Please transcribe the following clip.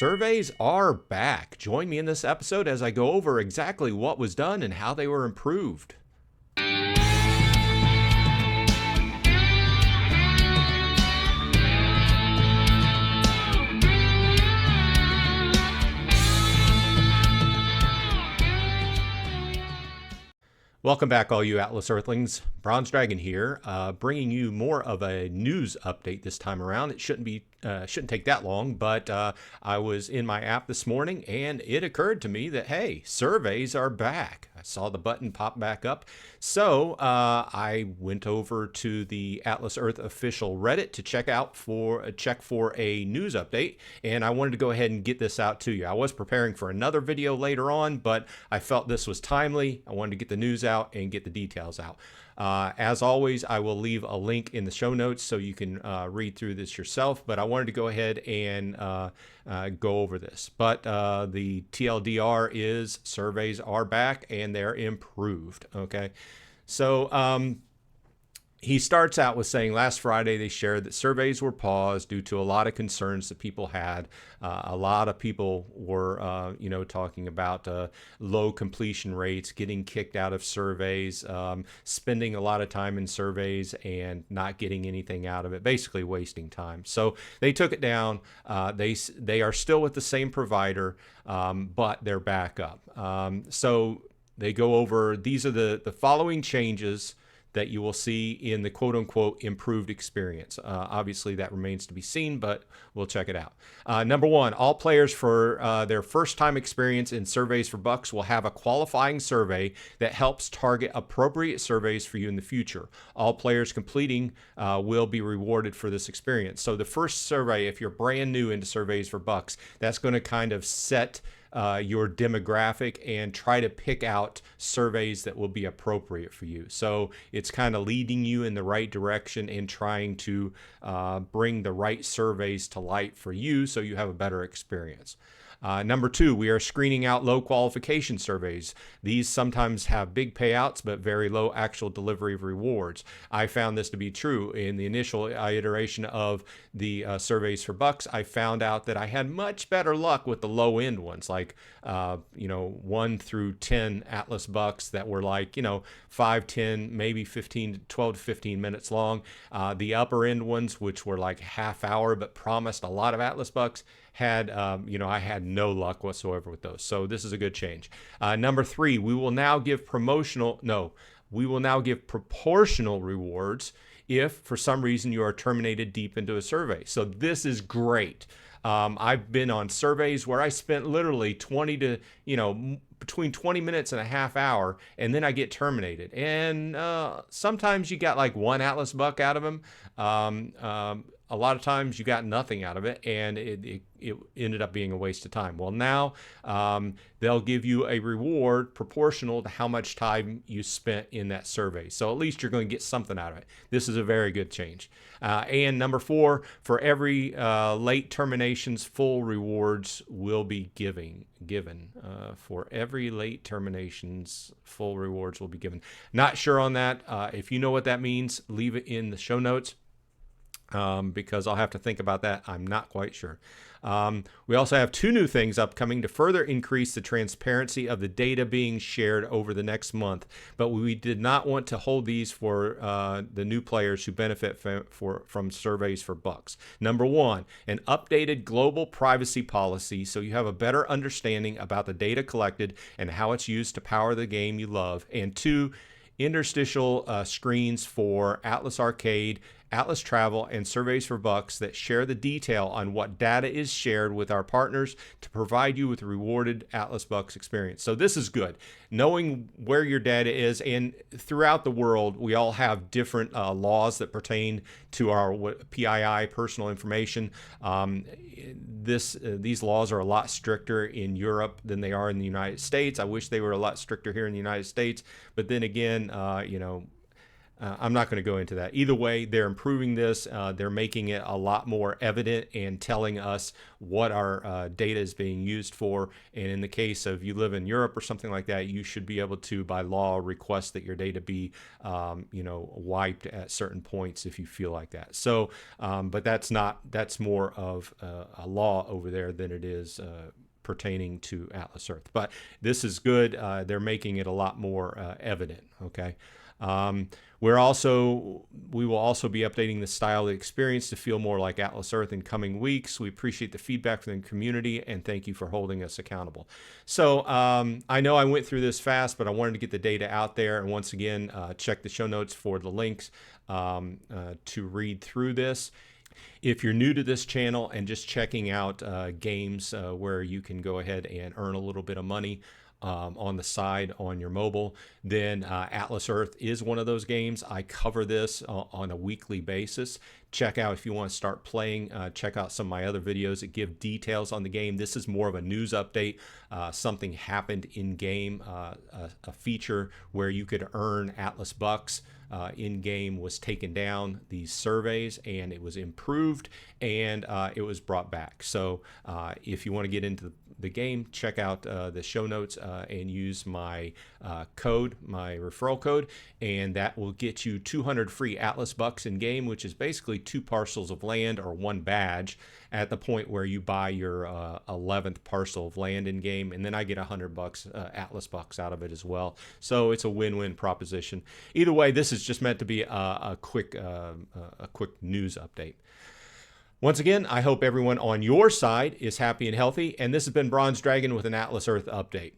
Surveys are back. Join me in this episode as I go over exactly what was done and how they were improved. Welcome back, all you Atlas Earthlings. Bronze Dragon here, bringing you more of a news update this time around. It shouldn't take that long, but I was in my app this morning, and it occurred to me that hey, surveys are back. I saw the button pop back up, so I went over to the Atlas Earth official Reddit to check for a news update, and I wanted to go ahead and get this out to you. I was preparing for another video later on, but I felt this was timely. I wanted to get the news out and get the details out. As always, I will leave a link in the show notes so you can read through this yourself, but I wanted to go ahead and go over this. But the TLDR is surveys are back and they're improved. Okay, so he starts out with saying last Friday they shared that surveys were paused due to a lot of concerns that people had. A lot of people were, talking about low completion rates, getting kicked out of surveys, spending a lot of time in surveys and not getting anything out of it, basically wasting time. So they took it down. They are still with the same provider, but they're back up. So they go over, these are the following changes that you will see in the quote-unquote improved experience. Obviously, that remains to be seen, but we'll check it out. Number one, all players for their first-time experience in Surveys for Bucks will have a qualifying survey that helps target appropriate surveys for you in the future. All players completing will be rewarded for this experience. So the first survey, if you're brand new into Surveys for Bucks, that's going to kind of set your demographic and try to pick out surveys that will be appropriate for you. So it's kind of leading you in the right direction and trying to bring the right surveys to light for you so you have a better experience. Number two, we are screening out low qualification surveys. These sometimes have big payouts, but very low actual delivery of rewards. I found this to be true in the initial iteration of the Surveys for Bucks. I found out that I had much better luck with the low end ones, like 1 through 10 Atlas Bucks that were like 5, 10, maybe 15, 12 to 15 minutes long. The upper end ones, which were like half hour but promised a lot of Atlas Bucks, had I had no luck whatsoever with those. So this is a good change. Number three, we will now give proportional rewards if for some reason you are terminated deep into a survey. So this is great. I've been on surveys where I spent literally between 20 minutes and a half hour, and then I get terminated. And sometimes you got like one Atlas Buck out of them. A lot of times you got nothing out of it, and it ended up being a waste of time. Well, now they'll give you a reward proportional to how much time you spent in that survey. So at least you're going to get something out of it. This is a very good change. And number four, for every late terminations, full rewards will be given. For every late terminations, full rewards will be given. Not sure on that. If you know what that means, leave it in the show notes. Because I'll have to think about that. I'm not quite sure. We also have two new things upcoming to further increase the transparency of the data being shared over the next month, but we did not want to hold these for the new players who benefit from Surveys for Bucks. Number one, an updated global privacy policy so you have a better understanding about the data collected and how it's used to power the game you love. And two, interstitial screens for Atlas Arcade, Atlas Travel, and Surveys for Bucks that share the detail on what data is shared with our partners to provide you with a rewarded Atlas Bucks experience. So this is good. Knowing where your data is, and throughout the world, we all have different laws that pertain to our PII, personal information. These laws are a lot stricter in Europe than they are in the United States. I wish they were a lot stricter here in the United States, but then again, I'm not going to go into that. Either way, they're improving this. They're making it a lot more evident and telling us what our data is being used for. And in the case of you live in Europe or something like that, you should be able to, by law, request that your data be, wiped at certain points if you feel like that. So, but that's more of a law over there than it is pertaining to Atlas Earth. But this is good. They're making it a lot more evident. Okay. We will also be updating the style of the experience to feel more like Atlas Earth in coming weeks. We appreciate the feedback from the community and thank you for holding us accountable. So I know I went through this fast, but I wanted to get the data out there. And once again, check the show notes for the links to read through this. If you're new to this channel and just checking out games where you can go ahead and earn a little bit of money on the side on your mobile, then Atlas Earth is one of those games. I cover this on a weekly basis. Check out, if you want to start playing, check out some of my other videos that give details on the game. This is more of a news update. Something happened in game, a feature where you could earn Atlas bucks in game was taken down, these surveys, and it was improved and it was brought back. So if you want to get into the game, check out the show notes and use my code, my referral code, and that will get you 200 free Atlas bucks in game, which is basically 2 parcels of land or 1 badge at the point where you buy your 11th parcel of land in game, and then I get 100 bucks Atlas bucks out of it as well. So it's a win-win proposition. Either way, this is just meant to be a quick news update. Once again, I hope everyone on your side is happy and healthy, and this has been Bronze Dragon with an Atlas Earth update.